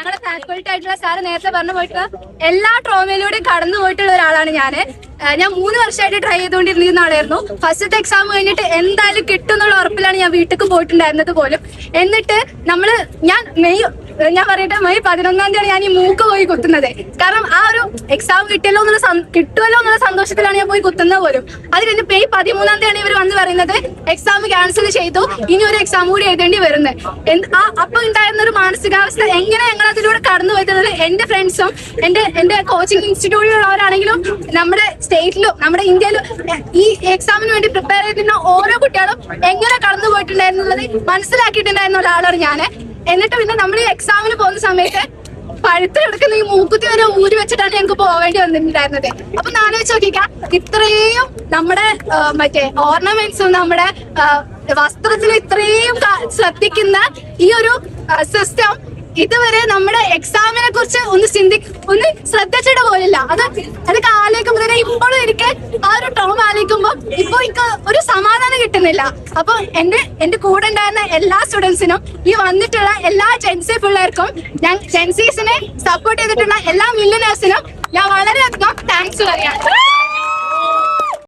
ഞങ്ങളുടെ ഫാക്കൽറ്റി ആയിട്ടുള്ള സാറ് നേരത്തെ പറഞ്ഞു പോയിട്ടുള്ള എല്ലാ ട്രോമയിലൂടെയും കടന്നു പോയിട്ടുള്ള ഒരാളാണ് ഞാൻ 3 വർഷമായിട്ട് ട്രൈ ചെയ്തുകൊണ്ടിരുന്ന ആളായിരുന്നു. ഫസ്റ്റത്തെ എക്സാം കഴിഞ്ഞിട്ട് എന്തായാലും കിട്ടും എന്നുള്ള ഉറപ്പിലാണ് ഞാൻ വീട്ടിലേക്ക് പോയിട്ടുണ്ടായിരുന്നത് പോലും. എന്നിട്ട് ഞാൻ പറയട്ടെ, മെയ് 11-ാം തീയതി ഞാൻ ഈ മൂക്ക് പോയി കുത്തുന്നത്. കാരണം ആ ഒരു എക്സാം കിട്ടുമല്ലോ എന്നുള്ള സന്തോഷത്തിലാണ് ഞാൻ പോയി കുത്തുന്നത് പോലും. അത് കഴിഞ്ഞ് മെയ് 13-ാം തീയതി ഇവർ വന്ന് പറയുന്നത് എക്സാം ക്യാൻസൽ ചെയ്തു, ഇനി ഒരു എക്സാം കൂടി എഴുതേണ്ടി വരുന്നത്. അപ്പൊ ഉണ്ടായിരുന്ന ഒരു മാനസികാവസ്ഥ എങ്ങനെ ഞങ്ങൾ അതിലൂടെ കടന്നു പോയിട്ടുള്ളത് എന്റെ ഫ്രണ്ട്സും എന്റെ കോച്ചിങ് ഇൻസ്റ്റിറ്റ്യൂട്ടിലുള്ളവരാണെങ്കിലും നമ്മുടെ സ്റ്റേറ്റിലും നമ്മുടെ ഇന്ത്യയിലും ഈ എക്സാമിന് വേണ്ടി പ്രിപ്പയർ ചെയ്തിരുന്ന ഓരോ കുട്ടികളും എങ്ങനെ കടന്നു പോയിട്ടുണ്ടായിരുന്നുള്ളത് മനസ്സിലാക്കിയിട്ടുണ്ടായിരുന്ന ഒരാളാണ് ഞാൻ. എന്നിട്ട് പിന്നെ നമ്മൾ ഈ എക്സാമിന് പോകുന്ന സമയത്ത് പഴുത്തിലെടുക്കുന്ന ഈ മൂക്കുത്തി വരെ ഊരി വെച്ചിട്ടാണ് ഞങ്ങൾക്ക് പോവേണ്ടി വന്നിട്ടുണ്ടായിരുന്നത്. അപ്പൊ ആലോചിച്ച് നോക്കിക്കാം, ഇത്രയും നമ്മുടെ ഓർണമെന്റ്സും നമ്മുടെ വസ്ത്രത്തിൽ ഇത്രയും ശ്രദ്ധിക്കുന്ന ഈ ഒരു സിസ്റ്റം ഇതുവരെ നമ്മുടെ എക്സാമിനെ കുറിച്ച് ഒന്ന് ശ്രദ്ധിച്ചിട്ട് പോലില്ല. അതൊക്കെ ആലോചിക്കുമ്പോൾ ഇപ്പോഴും എനിക്ക് ആ ഒരു ടോം ആലോചിക്കുമ്പോ ഇപ്പൊ എനിക്ക് ഒരു സമാധാനം കിട്ടുന്നില്ല. അപ്പൊ എന്റെ കൂടെ ഉണ്ടായിരുന്ന എല്ലാ സ്റ്റുഡൻസിനും ഈ വന്നിട്ടുള്ള എല്ലാ ജെൻസി പിള്ളേർക്കും ജെൻസീസിനെ സപ്പോർട്ട് ചെയ്തിട്ടുള്ള എല്ലാ മില്യനേഴ്സിനും ഞാൻ വളരെയധികം താങ്ക്സ് പറയാണ്.